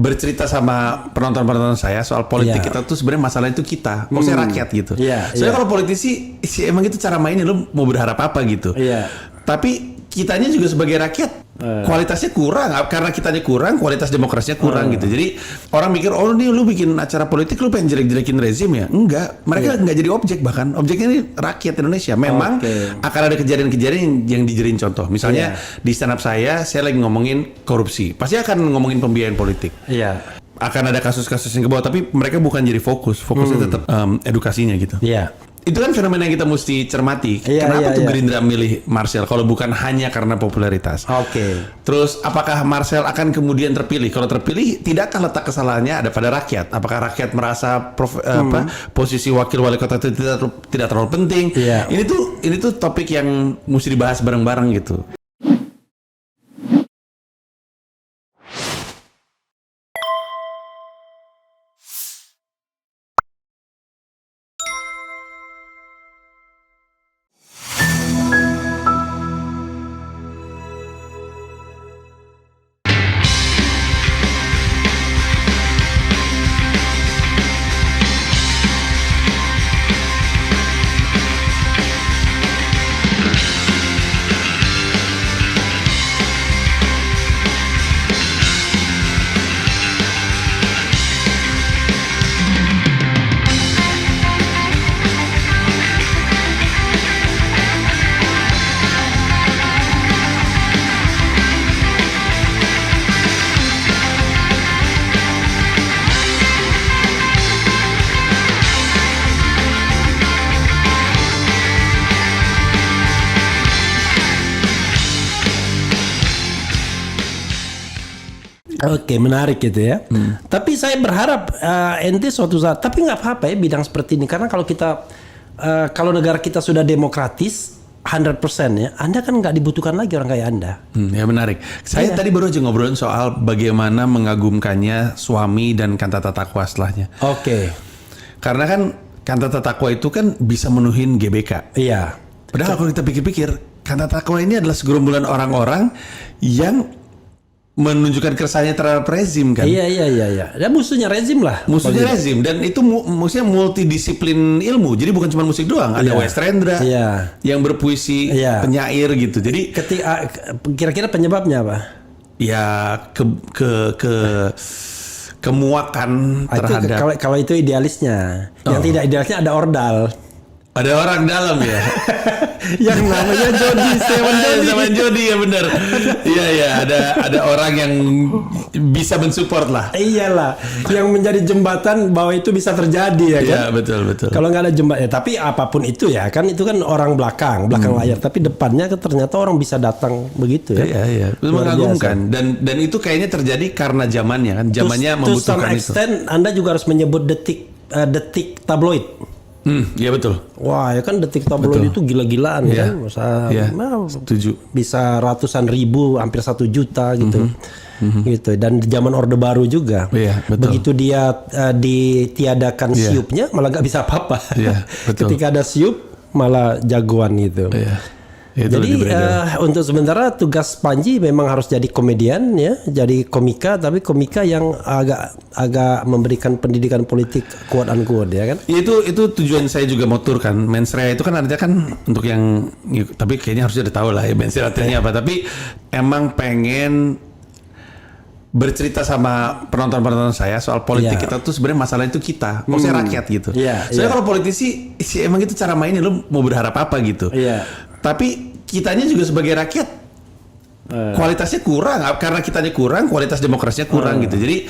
bercerita sama penonton-penonton saya soal politik kita tuh sebenarnya masalah itu kita, maksudnya rakyat gitu. Soalnya kalau politisi sih emang itu cara mainnya, lu mau berharap apa gitu. Tapi kitanya juga sebagai rakyat kualitasnya kurang, karena kitanya kurang, kualitas demokrasinya kurang gitu. Jadi orang mikir, oh nih lu bikin acara politik lu pengen jelek-jelekin rezim ya? Enggak, mereka nggak jadi objek, bahkan objeknya ini rakyat Indonesia. Memang akan ada kejadian-kejadian yang dijadiin contoh. Misalnya di stand up saya lagi ngomongin korupsi, pasti akan ngomongin pembiayaan politik. Akan ada kasus-kasus yang ke bawah, tapi mereka bukan jadi fokusnya tetap edukasinya gitu. Itu kan fenomena yang kita mesti cermati. Kenapa tuh Gerindra milih Marcel kalau bukan hanya karena popularitas? Terus apakah Marcel akan kemudian terpilih? Kalau terpilih, tidakkah letak kesalahannya ada pada rakyat? Apakah rakyat merasa posisi wakil wali kota itu tidak terlalu penting? Ini tuh topik yang mesti dibahas bareng-bareng gitu. Oke, menarik gitu ya. Tapi saya berharap ente suatu saat, tapi nggak apa-apa ya bidang seperti ini, karena kalau kita kalau negara kita sudah demokratis 100% ya, Anda kan nggak dibutuhkan lagi orang kayak Anda. Ya menarik. Saya tadi baru aja ngobrolin soal bagaimana mengagumkannya suami dan kantata takwa setelahnya. Karena kan kantata takwa itu kan bisa menuhin GBK. Padahal kalau kita pikir-pikir, kantata takwa ini adalah segerombolan orang-orang yang menunjukkan keresahannya terhadap rezim kan. Dan musuhnya rezim lah. Musuhnya rezim, dan itu maksudnya multidisiplin ilmu. Jadi bukan cuma musik doang, ada West Rendra yang berpuisi, penyair gitu. Jadi kira-kira penyebabnya apa? Ya kemuakan terhadap. Kalau itu idealisnya. Yang tidak idealisnya ada ordal. Ada orang dalam ya. Yang namanya Jody, Seven Jody ya benar. Iya ada orang yang bisa mensupport lah. Iyalah, yang menjadi jembatan bahwa itu bisa terjadi ya kan. Iya betul. Kalau nggak ada jembatan, tapi apapun itu ya kan, itu kan orang belakang layar, tapi depannya kan ternyata orang bisa datang begitu ya. Iya. Itu mengagumkan, dan itu kayaknya terjadi karena zamannya kan, zamannya membutuhkan itu. To some extent, Anda juga harus menyebut detik tabloid. Iya betul. Wah ya kan detik tabloid itu gila-gilaan kan, setuju. Bisa ratusan ribu, hampir 1 juta gitu. Gitu. Dan zaman Orde Baru juga. Begitu dia ditiadakan siupnya, malah nggak bisa apa-apa. Ketika ada siup, malah jagoan gitu. Jadi untuk sementara tugas Panji memang harus jadi komedian ya, jadi komika, tapi komika yang agak memberikan pendidikan politik quote unquote ya kan. Itu tujuan saya juga mau turkan. Mensrea itu kan artinya kan untuk yang, tapi kayaknya harus udah tahu lah ya mensrea artinya apa. Tapi emang pengen bercerita sama penonton-penonton saya soal politik kita tuh sebenarnya masalah itu kita, maksudnya rakyat gitu. Soalnya kalau politisi sih emang itu cara mainnya, lu mau berharap apa gitu. Tapi kitanya juga sebagai rakyat kualitasnya kurang, karena kitanya kurang, kualitas demokrasinya kurang gitu. Jadi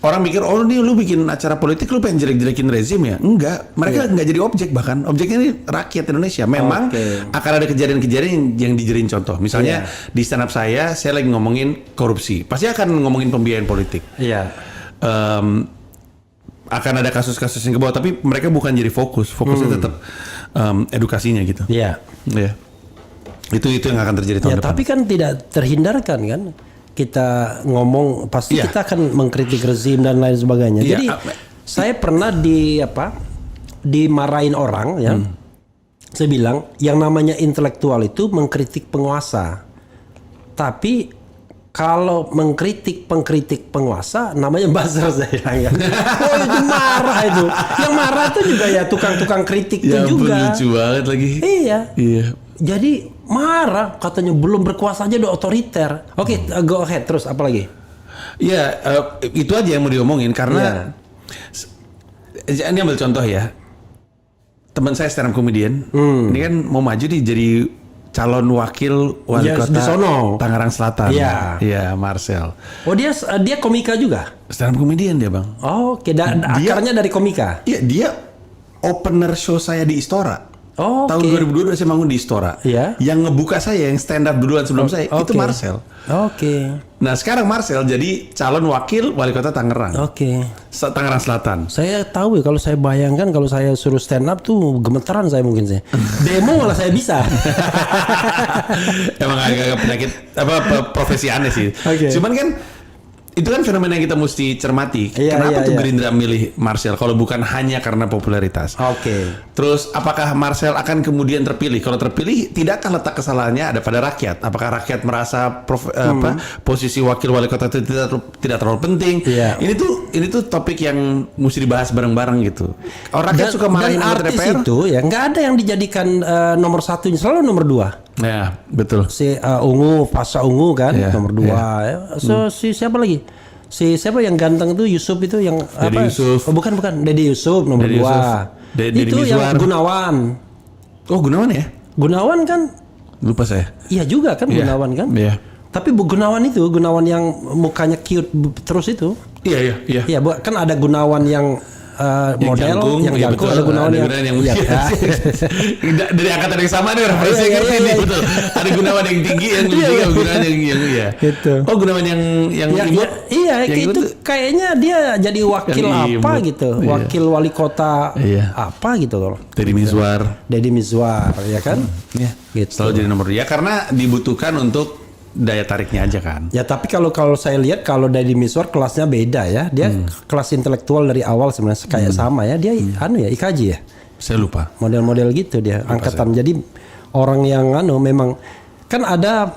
orang mikir, oh nih lu bikin acara politik lu pengen jelek-jelekin rezim ya? Enggak, mereka nggak jadi objek, bahkan objeknya ini rakyat Indonesia. Memang akan ada kejadian-kejadian yang dijadiin contoh. Misalnya di stand up saya lagi ngomongin korupsi, pasti akan ngomongin pembiayaan politik. Akan ada kasus-kasus yang ke bawah, tapi mereka bukan jadi fokusnya tetap edukasinya gitu. Itu yang akan terjadi tahun depan. Tapi kan tidak terhindarkan kan, kita ngomong pasti kita akan mengkritik rezim dan lain sebagainya. Jadi saya pernah dimarahin orang ya. Saya bilang yang namanya intelektual itu mengkritik penguasa, tapi kalau mengkritik pengkritik penguasa namanya buzzer saya bilang. Oh itu marah itu. Yang marah itu juga ya tukang-tukang kritik itu juga. Lucu banget lagi. Iya. Jadi marah katanya belum berkuasa aja udah otoriter. Oke, go ahead terus apa lagi? Iya, itu aja yang mau diomongin karena ini ambil contoh ya. Teman saya stand up comedian, ini kan mau maju nih jadi calon wakil wali kota Tangerang Selatan. Iya, Marcel. Oh dia komika juga? Stand up comedian dia, Bang. Oh, oke. Akarnya dari komika? Iya, dia opener show saya di Istora. Oh, tahun 2022 saya bangun di Istora. Yang ngebuka saya, yang stand up duluan sebelum saya itu Marcel. Nah sekarang Marcel jadi calon wakil wali kota Tangerang. Tangerang Selatan. Saya tahu ya, kalau saya bayangkan kalau saya suruh stand up tuh gemeteran saya mungkin saya. Demo malah saya bisa. Emang agak penyakit profesi aneh sih. Cuman kan itu kan fenomena yang kita mesti cermati. Kenapa tuh Gerindra milih Marcel kalau bukan hanya karena popularitas? Terus apakah Marcel akan kemudian terpilih? Kalau terpilih, tidakkah letak kesalahannya ada pada rakyat? Apakah rakyat merasa posisi wakil wali kota itu tidak terlalu penting? Ini tuh topik yang mesti dibahas bareng-bareng gitu. Orang rakyat suka marahin artis DPR. Itu ya nggak ada yang dijadikan nomor satu, selalu nomor dua. Ya betul. Si Ungu, Pasha Ungu kan nomor 2. Si siapa lagi? Si siapa yang ganteng itu Yusuf itu yang Deddy Yusuf. Oh bukan Deddy Yusuf nomor 2. Itu yang Gunawan. Oh Gunawan ya? Gunawan kan? Lupa saya. Iya juga kan Gunawan kan? Iya. Tapi Gunawan yang mukanya cute terus itu. Iya. Iya, kan ada Gunawan yang model yang jangkung, ada Gunawan yang dari angkatan yang sama nih referensi ini betul. Ada Gunawan yang tinggi yang Gunawan yang gitu. Oh Gunawan yang imut. Iya, itu kayaknya dia jadi wakil apa gitu, wakil wali kota apa gitu kalau. Deddy Mizwar ya kan? Gitu. Selalu jadi nomor 2 karena dibutuhkan untuk daya tariknya aja kan. Ya tapi kalau saya lihat kalau Deddy Mizwar kelasnya beda ya. Dia kelas intelektual dari awal sebenarnya kayak sama ya. Dia IKJ ya. Saya lupa. Model-model gitu dia angkatan. Jadi orang yang memang kan ada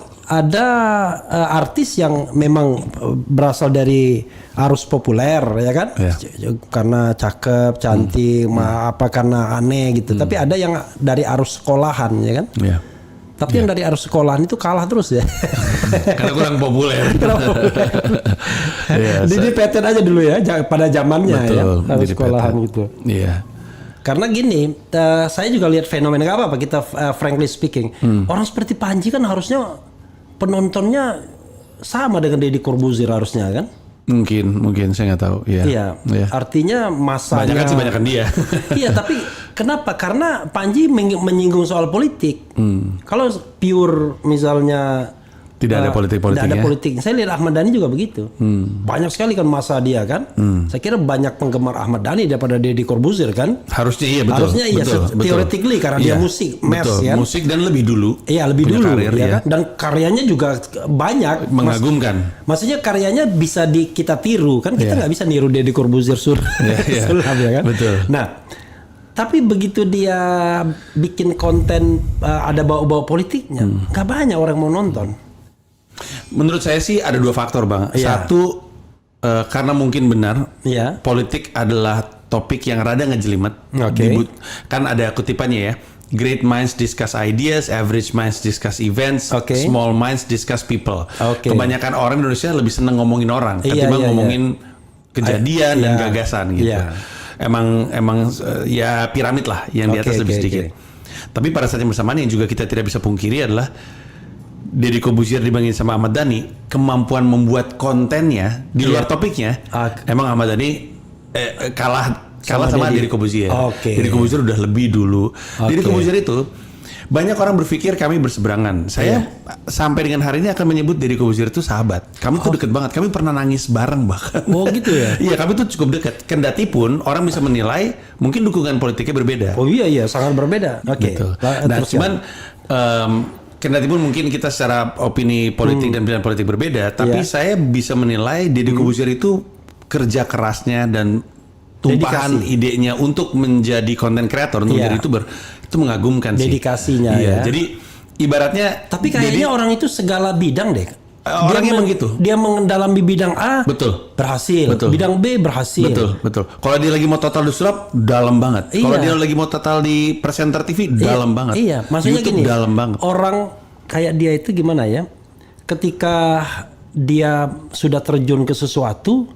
artis yang memang berasal dari arus populer ya kan. Karena cakep, cantik, karena aneh gitu. Tapi ada yang dari arus sekolahan ya kan. Tapi yang dari arus sekolahan itu kalah terus ya. Karena kurang populer. Dipeten aja dulu ya pada zamannya. Betul, ya arus sekolahan gitu. Iya. Karena gini, saya juga lihat fenomena apa kita frankly speaking. Orang seperti Panji kan harusnya penontonnya sama dengan Deddy Corbuzier harusnya kan? Mungkin saya nggak tahu. Iya. Artinya masanya. Banyakan dia. Iya, tapi kenapa? Karena Panji menyinggung soal politik. Kalau pure misalnya tidak ada politik. Saya lihat Ahmad Dhani juga begitu. Banyak sekali kan masa dia kan. Saya kira banyak penggemar Ahmad Dhani daripada Deddy Corbuzier kan. Harusnya iya betul. Harusnya iya theoretically karena dia musik, mass ya. Musik dan lebih dulu. Iya lebih dulu karir, ya kan. Dan karyanya juga banyak. Mengagumkan. Maksudnya karyanya bisa kita tiru kan. Kita nggak bisa niru Deddy Corbuzier sulap ya kan. Betul. Nah. Tapi begitu dia bikin konten ada bau-bau politiknya, nggak banyak orang mau nonton. Menurut saya sih ada 2 faktor Bang. Satu karena mungkin benar politik adalah topik yang rada ngejelimet. Kan ada kutipannya ya. Great minds discuss ideas, average minds discuss events, small minds discuss people. Kebanyakan orang Indonesia lebih seneng ngomongin orang ketimbang ngomongin kejadian dan gagasan gitu. Emang ya piramid lah yang di atas lebih sedikit. Tapi pada saat yang bersamaan yang juga kita tidak bisa pungkiri adalah Deddy Corbuzier dibandingin sama Ahmad Dhani, kemampuan membuat kontennya di luar topiknya, emang Ahmad Dhani kalah sama Deddy Corbuzier. Deddy Corbuzier udah lebih dulu. Deddy Corbuzier itu banyak orang berpikir kami berseberangan. Saya sampai dengan hari ini akan menyebut Deddy Corbuzier itu sahabat. Kami tuh deket banget. Kami pernah nangis bareng bahkan. Oh gitu ya? Iya, kami tuh cukup dekat. Kendati pun orang bisa menilai mungkin dukungan politiknya berbeda. Oh iya, sangat berbeda. Betul. Nah, cuman kendati pun mungkin kita secara opini politik dan pilihan politik berbeda, tapi saya bisa menilai Deddy Corbuzier itu kerja kerasnya dan tumpahan idenya untuk menjadi content creator, untuk menjadi YouTuber itu mengagumkan sih. Dedikasinya ya. Jadi ibaratnya tapi kayaknya orang itu segala bidang deh. Orangnya emang gitu. Dia mendalami bidang A, betul, berhasil. Betul. Bidang B berhasil. Betul. Kalau dia lagi mau total di sulap, dalam banget. Kalau dia lagi mau total di presenter TV, dalam banget. Iya, maksudnya YouTube gini. dalam banget. Orang kayak dia itu gimana ya? Ketika dia sudah terjun ke sesuatu,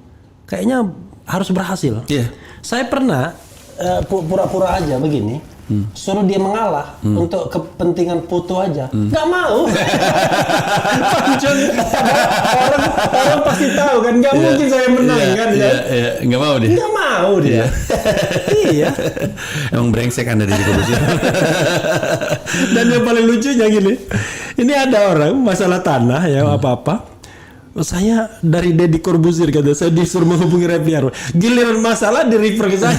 kayaknya harus berhasil. Iya. Saya pernah pura-pura aja begini. Suruh dia mengalah untuk kepentingan foto aja, nggak mau. orang pasti tahu kan, nggak mungkin saya menang kan? Nggak mau dia. Nggak mau dia. Iya. Emang brengsek Anda di Corbuzier. Dan yang paling lucunya gini, ini ada orang masalah tanah ya apa-apa. Saya dari Deddy Corbuzier kata, saya disuruh menghubungi Reviaro. Giliran masalah di refer ke saya.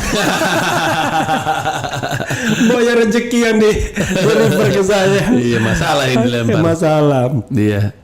Boya rezeki yang di refer ke saya. Iya, masalah ini dilempar. Masalah. Iya.